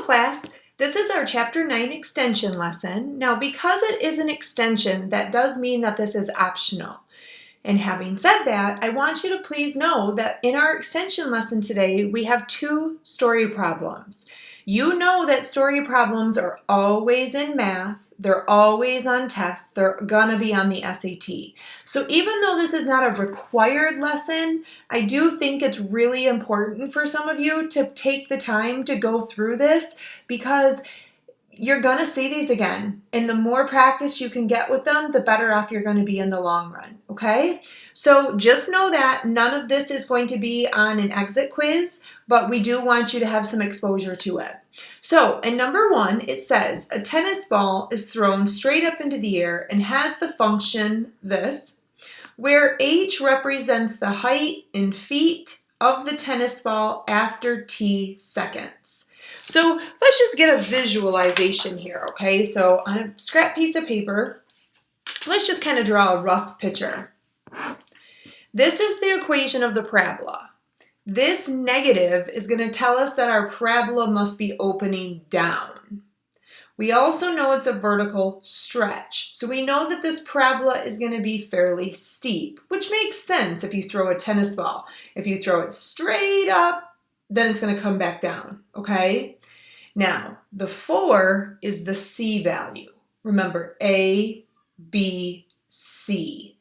class, this is our Chapter 9 extension lesson. Now, because it is an extension, that does mean that this is optional. And having said that, I want you to please know that in our extension lesson today, we have 2 story problems. You know that story problems are always in math. They're always on tests. They're gonna be on the SAT. So even though this is not a required lesson, I do think it's really important for some of you to take the time to go through this because you're going to see these again. And the more practice you can get with them, the better off you're going to be in the long run, okay? So just know that none of this is going to be on an exit quiz, but we do want you to have some exposure to it. So in number 1, it says, a tennis ball is thrown straight up into the air and has the function this, where h represents the height in feet of the tennis ball after t seconds. So let's just get a visualization here, okay? So on a scrap piece of paper, let's just kind of draw a rough picture. This is the equation of the parabola. This negative is going to tell us that our parabola must be opening down. We also know it's a vertical stretch. So we know that this parabola is going to be fairly steep, which makes sense if you throw a tennis ball. If you throw it straight up, then it's going to come back down, okay? Now, the 4 is the C value. Remember, A, B, C.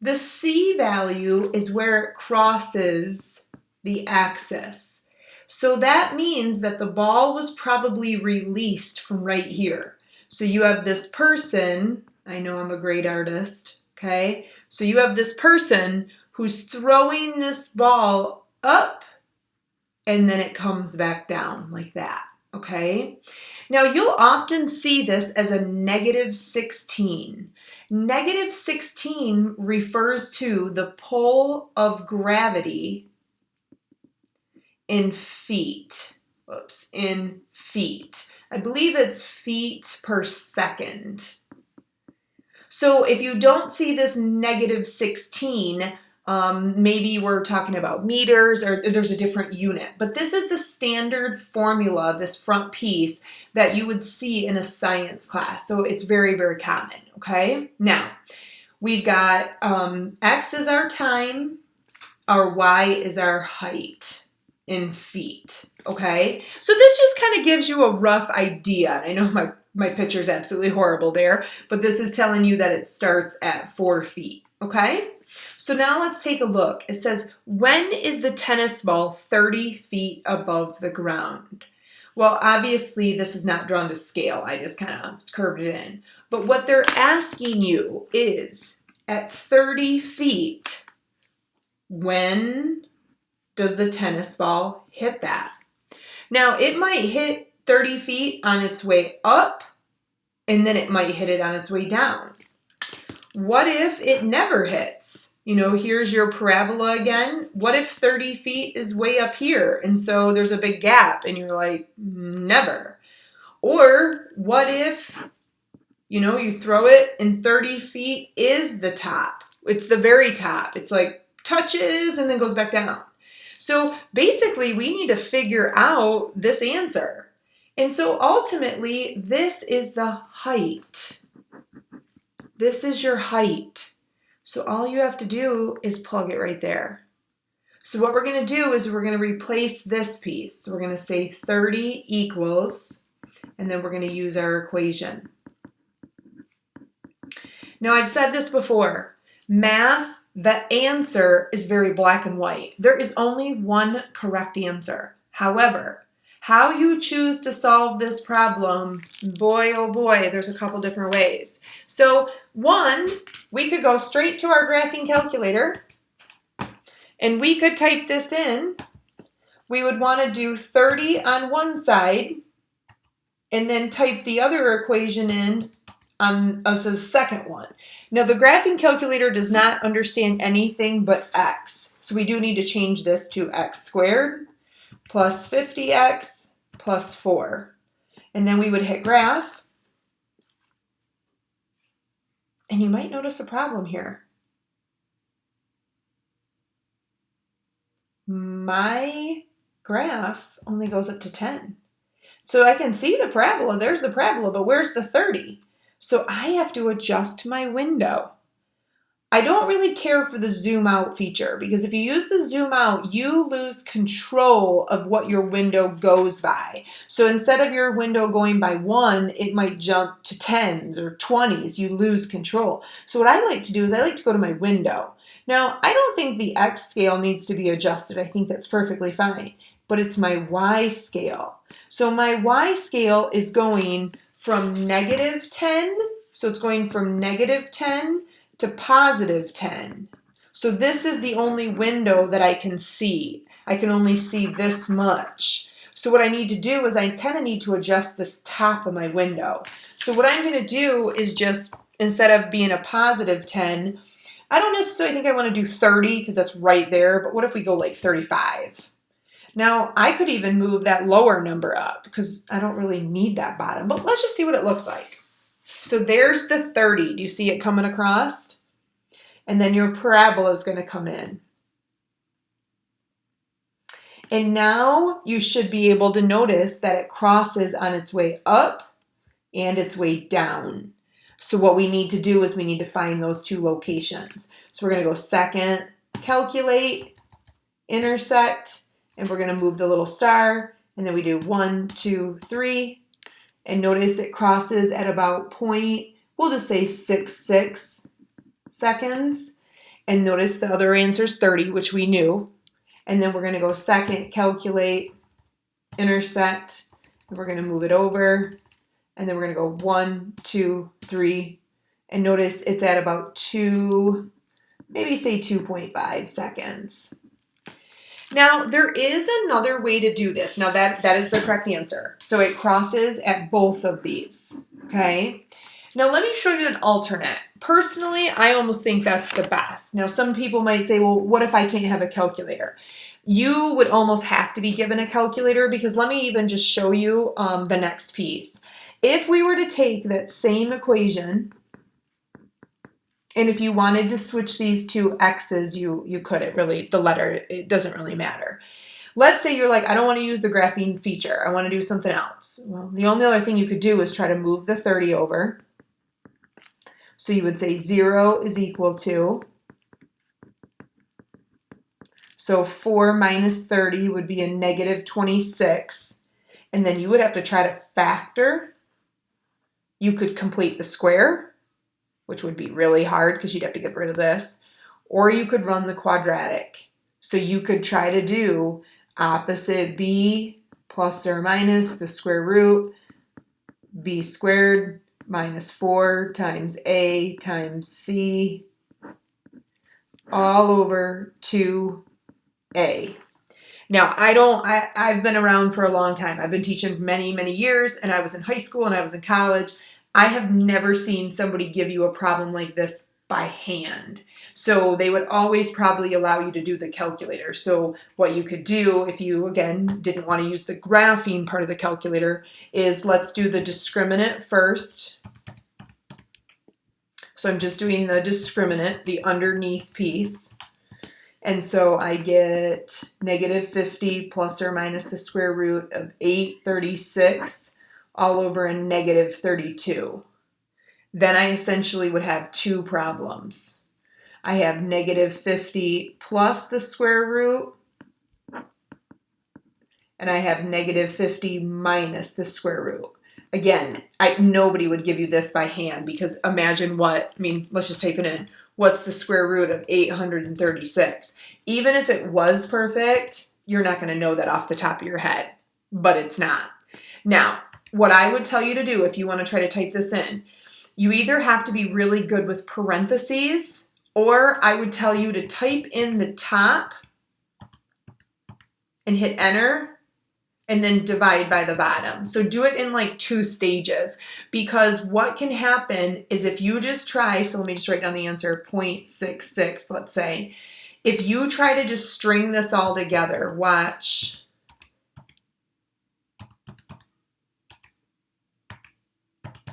The C value is where it crosses the axis. So that means that the ball was probably released from right here. So you have this person, I know I'm a great artist, okay? So you have this person who's throwing this ball up and then it comes back down like that, okay? Now you'll often see this as a negative 16. Negative 16 refers to the pull of gravity in feet. In feet. I believe it's feet per second. So if you don't see this negative 16, maybe we're talking about meters or there's a different unit. But this is the standard formula, this front piece, that you would see in a science class. So it's very, very common, okay? Now, we've got X is our time, our Y is our height in feet, okay? So this just kind of gives you a rough idea. I know my picture's absolutely horrible there, but this is telling you that it starts at 4 feet, okay? So now let's take a look. It says, when is the tennis ball 30 feet above the ground? Well, obviously this is not drawn to scale. I just kind of curved it in. But what they're asking you is, at 30 feet, when does the tennis ball hit that? Now, it might hit 30 feet on its way up, and then it might hit it on its way down. What if it never hits? You know, here's your parabola again. What if 30 feet is way up here, and so there's a big gap, and you're like, never? Or what if, you know, you throw it, and 30 feet is the top? It's the very top. It's like touches and then goes back down. So basically, we need to figure out this answer. And so ultimately, this is the height. This is your height. So all you have to do is plug it right there. So what we're going to do is we're going to replace this piece. So we're going to say 30 equals, and then we're going to use our equation. Now, I've said this before. Math, the answer is very black and white. There is only one correct answer. However, how you choose to solve this problem, boy, oh boy, there's a couple different ways. So one, we could go straight to our graphing calculator and we could type this in. We would want to do 30 on one side and then type the other equation in as the second one. Now the graphing calculator does not understand anything but x. So we do need to change this to x squared plus 50x plus 4. And then we would hit graph. And you might notice a problem here. My graph only goes up to 10. So I can see the parabola. There's the parabola, but where's the 30? So I have to adjust my window. I don't really care for the zoom out feature because if you use the zoom out, you lose control of what your window goes by. So instead of your window going by 1, it might jump to 10s or 20s. You lose control. So what I like to do is I like to go to my window. Now, I don't think the X scale needs to be adjusted. I think that's perfectly fine. But it's my Y scale. So my Y scale is going from -10. So it's going from -10 to +10. So this is the only window that I can see. I can only see this much. So what I need to do is I kind of need to adjust this top of my window. So what I'm going to do is just, instead of being a +10, I don't necessarily think I want to do 30 because that's right there, but what if we go like 35? Now, I could even move that lower number up because I don't really need that bottom, but let's just see what it looks like. So there's the 30. Do you see it coming across? And then your parabola is going to come in. And now you should be able to notice that it crosses on its way up and its way down. So what we need to do is we need to find those two locations. So we're going to go second, calculate, intersect, and we're going to move the little star. And then we do 1, 2, 3. And notice it crosses at about we'll just say 6 seconds. And notice the other answer is 30, which we knew. And then we're going to go second, calculate, intersect, and we're going to move it over. And then we're going to go 1, 2, 3. And notice it's at about 2, maybe say 2.5 seconds. Now, there is another way to do this. Now, that is the correct answer. So it crosses at both of these, okay? Now, let me show you an alternate. Personally, I almost think that's the best. Now, some people might say, well, what if I can't have a calculator? You would almost have to be given a calculator because let me even just show you the next piece. If we were to take that same equation, and if you wanted to switch these two x's, you could. It doesn't really matter. Let's say you're like, I don't want to use the graphing feature. I want to do something else. Well, the only other thing you could do is try to move the 30 over. So you would say 0 is equal to, so 4 minus 30 would be a -26. And then you would have to try to factor. You could complete the square, which would be really hard because you'd have to get rid of this. Or you could run the quadratic. So you could try to do opposite b plus or minus the square root, b squared minus 4 times a times c all over 2a. Now, I've been around for a long time. I've been teaching many, many years, and I was in high school and I was in college. I have never seen somebody give you a problem like this by hand. So they would always probably allow you to do the calculator. So what you could do if you, again, didn't want to use the graphing part of the calculator is let's do the discriminant first. So I'm just doing the discriminant, the underneath piece. And so I get -50 plus or minus the square root of 836 all over a -32. Then I essentially would have two problems. I have -50 plus the square root, and I have -50 minus the square root. Again, nobody would give you this by hand because imagine let's just type it in. What's the square root of 836? Even if it was perfect, you're not going to know that off the top of your head, but it's not. Now, what I would tell you to do if you want to try to type this in, you either have to be really good with parentheses, or I would tell you to type in the top and hit enter and then divide by the bottom. So do it in like 2 stages, because what can happen is if you just try, so let me just write down the answer, 0.66, let's say. If you try to just string this all together, watch.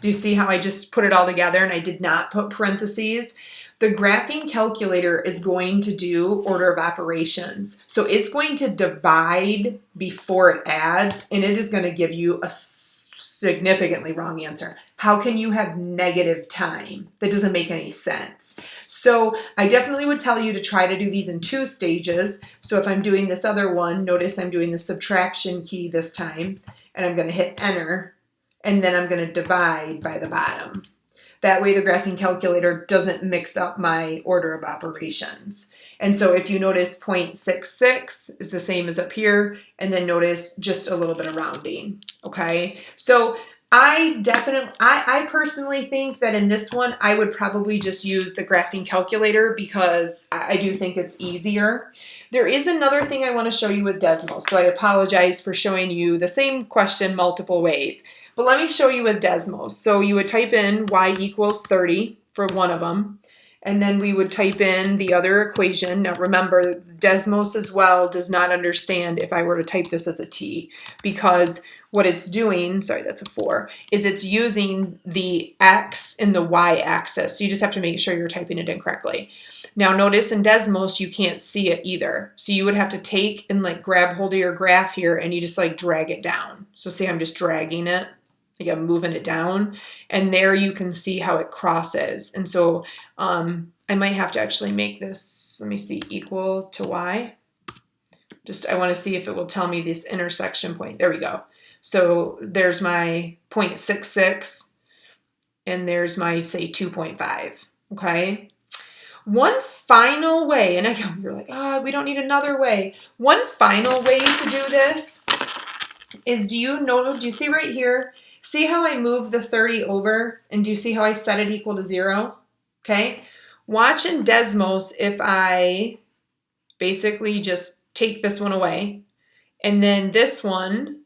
Do you see how I just put it all together and I did not put parentheses? The graphing calculator is going to do order of operations. So it's going to divide before it adds, and it is going to give you a significantly wrong answer. How can you have negative time? That doesn't make any sense. So I definitely would tell you to try to do these in 2 stages. So if I'm doing this other one, notice I'm doing the subtraction key this time, and I'm going to hit enter, and then I'm going to divide by the bottom. That way the graphing calculator doesn't mix up my order of operations. And so if you notice 0.66 is the same as up here, and then notice just a little bit of rounding, okay? So I personally think that in this one, I would probably just use the graphing calculator because I do think it's easier. There is another thing I want to show you with Desmos, so I apologize for showing you the same question multiple ways. But let me show you with Desmos. So you would type in y equals 30 for one of them, and then we would type in the other equation. Now remember, Desmos as well does not understand if I were to type this as a t, because what it's doing, sorry, that's a 4, is it's using the x and the y-axis. So you just have to make sure you're typing it in correctly. Now notice in Desmos, you can't see it either. So you would have to take and like grab hold of your graph here and you just like drag it down. So see, I'm just dragging it. Like I'm moving it down, and there you can see how it crosses. And so I might have to actually make this, let me see, equal to y. I want to see if it will tell me this intersection point. There we go. So there's my 0.66, and there's my, say, 2.5, okay? One final way, and you're like, we don't need another way. One final way to do this is, do you see right here? See how I move the 30 over, and do you see how I set it equal to 0? Okay. Watch in Desmos if I basically just take this one away, and then this one,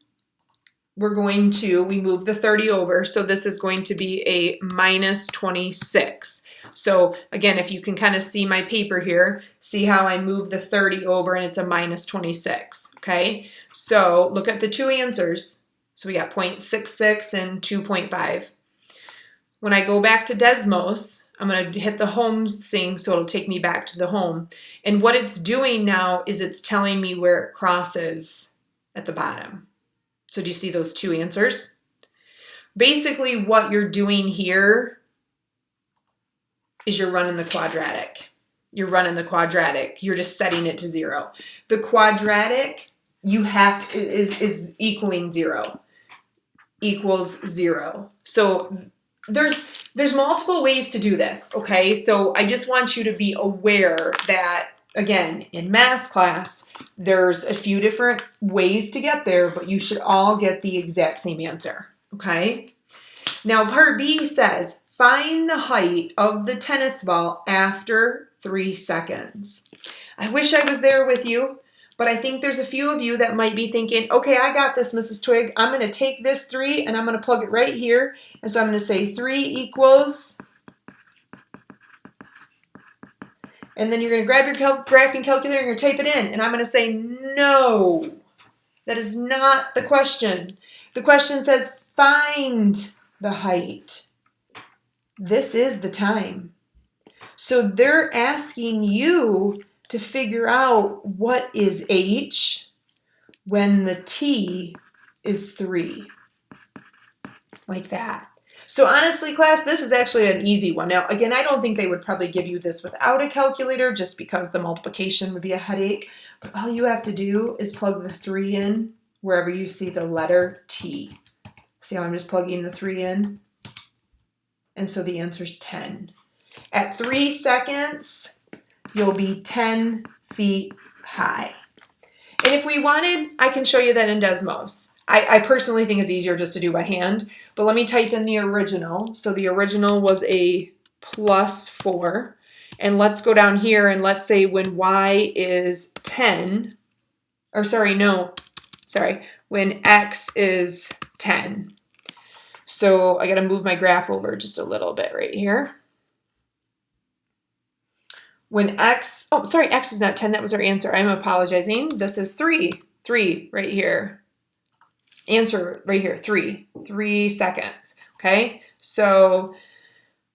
we move the 30 over, so this is going to be a minus 26. So again, if you can kind of see my paper here, see how I move the 30 over and it's a minus 26, okay? So look at the 2 answers. So we got 0.66 and 2.5. When I go back to Desmos, I'm going to hit the home thing, so it'll take me back to the home. And what it's doing now is it's telling me where it crosses at the bottom. So do you see those 2 answers? Basically, what you're doing here is you're running the quadratic. You're just setting it to 0. The quadratic is equaling 0. Equals 0. So there's multiple ways to do this, okay? So I just want you to be aware that, again, in math class, there's a few different ways to get there, but you should all get the exact same answer, okay? Now, part B says, find the height of the tennis ball after 3 seconds. I wish I was there with you, but I think there's a few of you that might be thinking, okay, I got this, Mrs. Twig. I'm going to take this 3 and I'm going to plug it right here. And so I'm going to say 3 equals, and then you're going to grab your graphing calculator and you're going to type it in. And I'm going to say, no, that is not the question. The question says, find the height. This is the time. So they're asking you to figure out what is h when the t is 3. Like that. So honestly, class, this is actually an easy one. Now, again, I don't think they would probably give you this without a calculator just because the multiplication would be a headache. But all you have to do is plug the 3 in wherever you see the letter T. See how I'm just plugging the 3 in? And so the answer is 10. At 3 seconds, you'll be 10 feet high. And if we wanted, I can show you that in Desmos. I personally think it's easier just to do by hand, but let me type in the original. So the original was a +4. And let's go down here and let's say when y is 10, when x is 10. So I got to move my graph over just a little bit right here. When x is not 10, that was our answer. I'm apologizing. This is 3 right here. Answer right here, 3 seconds, okay? So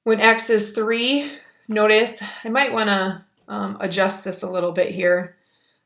when x is 3, notice I might want to adjust this a little bit here.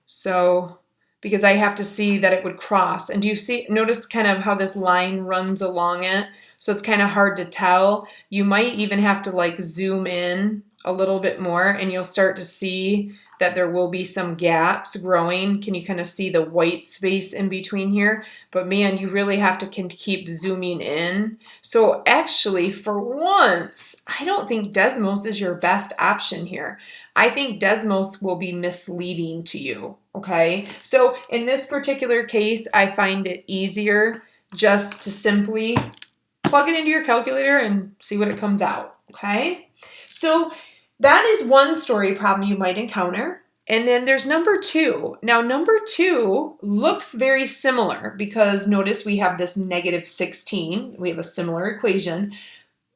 So, because I have to see that it would cross. And do you see, notice kind of how this line runs along it? So it's kind of hard to tell. You might even have to like zoom in a little bit more and you'll start to see that there will be some gaps growing. Can you kind of see the white space in between here? But man, you really have to keep zooming in. So actually, for once, I don't think Desmos is your best option here. I think Desmos will be misleading to you, okay? So in this particular case, I find it easier just to simply plug it into your calculator and see what it comes out, okay? So that is one story problem you might encounter. And then there's number 2. Now, number 2 looks very similar because notice we have this -16. We have a similar equation.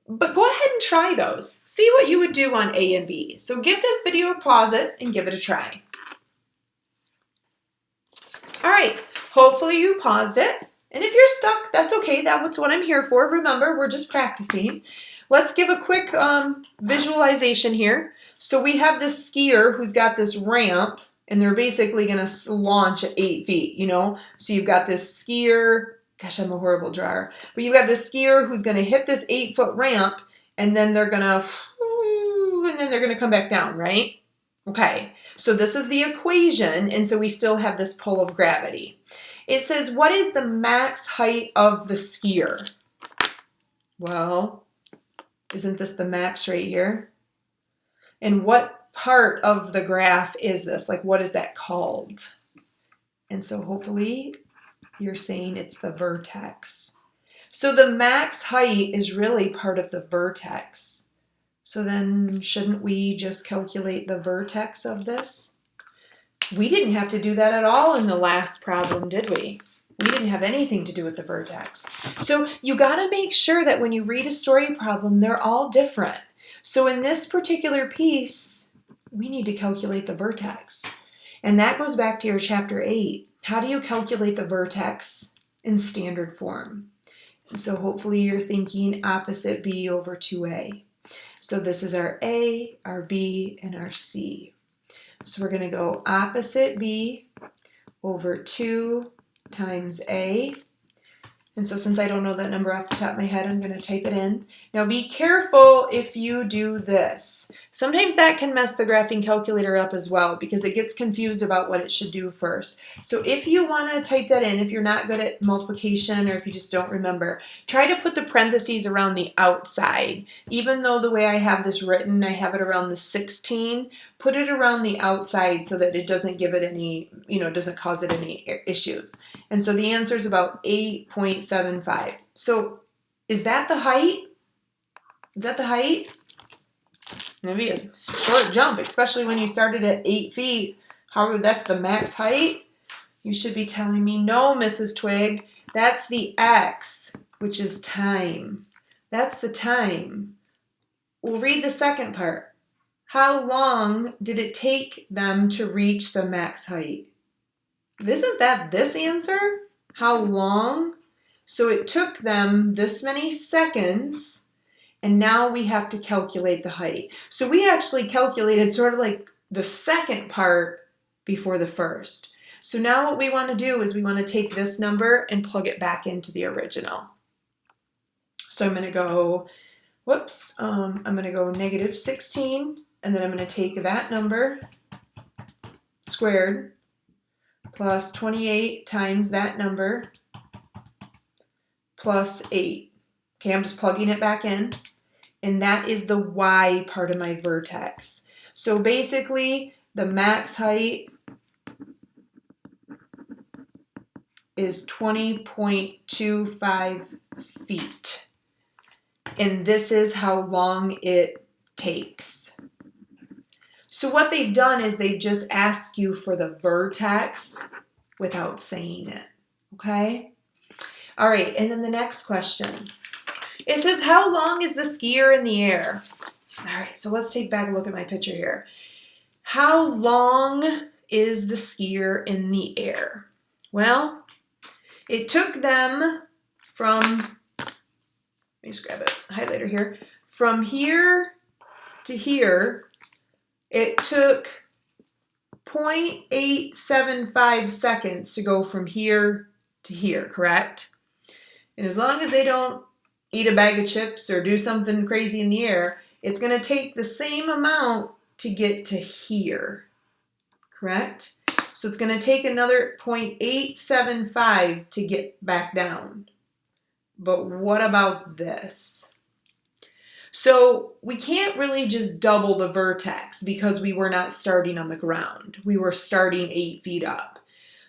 But go ahead and try those. See what you would do on A and B. So give this video a pause it and give it a try. All right, hopefully you paused it. And if you're stuck, that's okay. That's what I'm here for. Remember, we're just practicing. Let's give a quick visualization here. So we have this skier who's got this ramp, and they're basically going to launch at 8 feet, you know? So you've got this skier. Gosh, I'm a horrible drawer. But you've got this skier who's going to hit this 8-foot ramp, and then they're going to come back down, right? Okay, so this is the equation, and so we still have this pull of gravity. It says, what is the max height of the skier? Well, isn't this the max right here? And what part of the graph is this? Like, what is that called? And so hopefully you're saying it's the vertex. So the max height is really part of the vertex. So then shouldn't we just calculate the vertex of this? We didn't have to do that at all in the last problem, did we? We didn't have anything to do with the vertex. So you got to make sure that when you read a story problem, they're all different. So in this particular piece, we need to calculate the vertex. And that goes back to your chapter 8. How do you calculate the vertex in standard form? And so hopefully you're thinking opposite B over 2A. So this is our A, our B, and our C. So we're going to go opposite B over 2 times A. And so since I don't know that number off the top of my head, I'm going to type it in. Now be careful if you do this. Sometimes that can mess the graphing calculator up as well because it gets confused about what it should do first. So if you want to type that in, if you're not good at multiplication or if you just don't remember, try to put the parentheses around the outside. Even though the way I have this written, I have it around the 16, put it around the outside so that it doesn't give it any, doesn't cause it any issues. And so the answer is about 8.75. So is that the height? Is that the height? Maybe a short jump, especially when you started at 8 feet. However, that's the max height. You should be telling me, no, Mrs. Twig, that's the X, which is time. That's the time. We'll read the second part. How long did it take them to reach the max height? Isn't that this answer? How long? So it took them this many seconds, and now we have to calculate the height. So we actually calculated sort of like the second part before the first. So now what we want to do is we want to take this number and plug it back into the original. So I'm going to go, I'm going to go -16, and then I'm going to take that number squared plus 28 times that number plus 8. Okay, I'm just plugging it back in. And that is the Y part of my vertex. So basically, the max height is 20.25 feet. And this is how long it takes. So what they've done is they've just asked you for the vertex without saying it, okay? All right, and then the next question. It says, how long is the skier in the air? All right, so let's take back a look at my picture here. How long is the skier in the air? Well, it took them from, let me just grab a highlighter here, from here to here, it took 0.875 seconds to go from here to here, correct? And as long as they don't eat a bag of chips or do something crazy in the air, it's going to take the same amount to get to here, correct? So it's going to take another 0.875 to get back down. But what about this? So we can't really just double the vertex because we were not starting on the ground. We were starting 8 feet up.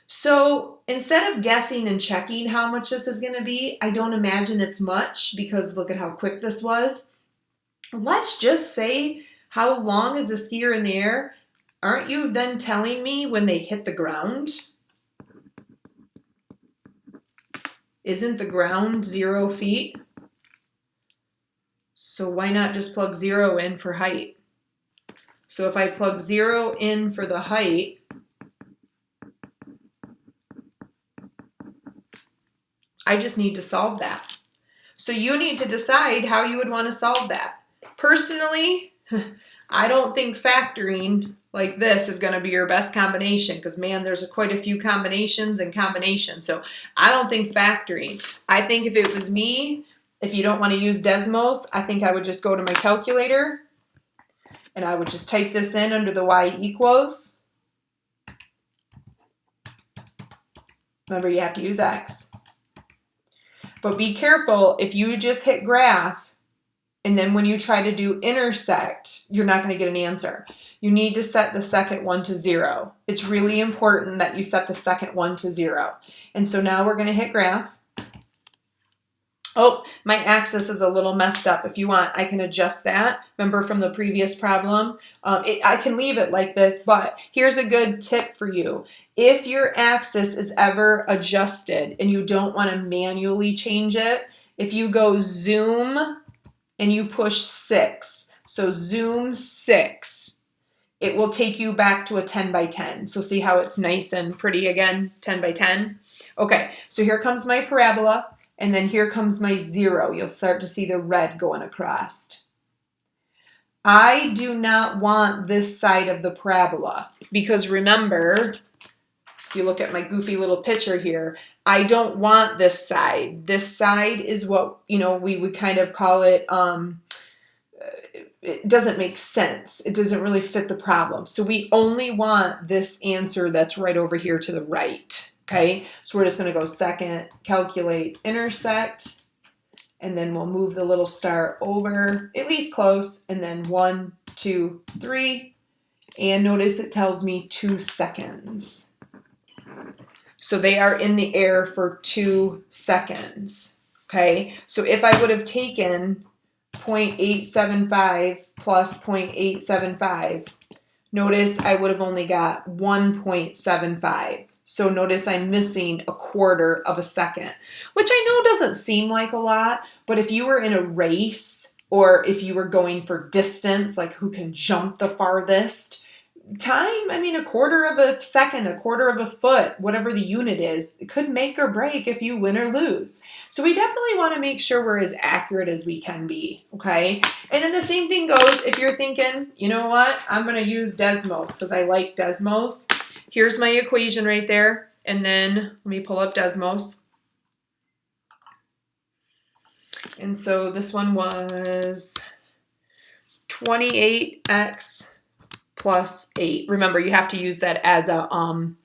So instead of guessing and checking how much this is going to be, I don't imagine it's much because look at how quick this was. Let's just say, how long is the skier in the air? Aren't you then telling me when they hit the ground? Isn't the ground 0 feet? So why not just plug 0 in for height? So if I plug 0 in for the height, I just need to solve that. So you need to decide how you would want to solve that. Personally, I don't think factoring like this is going to be your best combination because, man, there's quite a few combinations and combinations. So I don't think factoring. I think if it was me, if you don't want to use Desmos, I think I would just go to my calculator and I would just type this in under the y equals. Remember, you have to use x. But be careful if you just hit graph and then when you try to do intersect, you're not going to get an answer. You need to set the second one to 0. It's really important that you set the second one to 0. And so now we're going to hit graph. Oh, my axis is a little messed up. If you want, I can adjust that. Remember from the previous problem? I can leave it like this, but here's a good tip for you. If your axis is ever adjusted and you don't want to manually change it, if you go zoom and you push 6, so zoom 6, it will take you back to a 10 by 10. So see how it's nice and pretty again, 10 by 10? Okay, so here comes my parabola. And then here comes my 0. You'll start to see the red going across. I do not want this side of the parabola because remember, if you look at my goofy little picture here, I don't want this side. This side is what, we would kind of call it, it doesn't make sense. It doesn't really fit the problem. So we only want this answer that's right over here to the right. Okay, so we're just going to go second, calculate, intersect, and then we'll move the little star over, at least close, and then 1, 2, 3, and notice it tells me 2 seconds. So they are in the air for 2 seconds. Okay, so if I would have taken 0.875 plus 0.875, notice I would have only got 1.75. So notice I'm missing a quarter of a second, which I know doesn't seem like a lot, but if you were in a race or if you were going for distance, like who can jump the farthest, time, a quarter of a second, a quarter of a foot, whatever the unit is, it could make or break if you win or lose. So we definitely want to make sure we're as accurate as we can be, okay? And then the same thing goes if you're thinking, you know what, I'm going to use Desmos because I like Desmos. Here's my equation right there. And then let me pull up Desmos. And so this one was 28x plus 8. Remember, you have to use that as an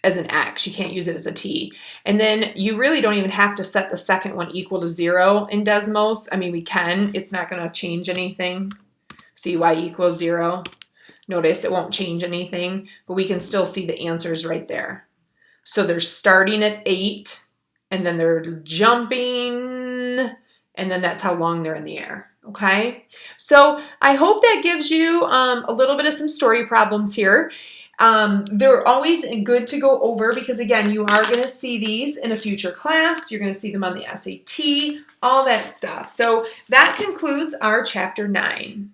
x. You can't use it as a t. And then you really don't even have to set the second one equal to 0 in Desmos. We can. It's not going to change anything. See, y equals 0. Notice it won't change anything, but we can still see the answers right there. So they're starting at 8, and then they're jumping, and then that's how long they're in the air, okay? So I hope that gives you a little bit of some story problems here. They're always good to go over because, again, you are going to see these in a future class. You're going to see them on the SAT, all that stuff. So that concludes our Chapter 9.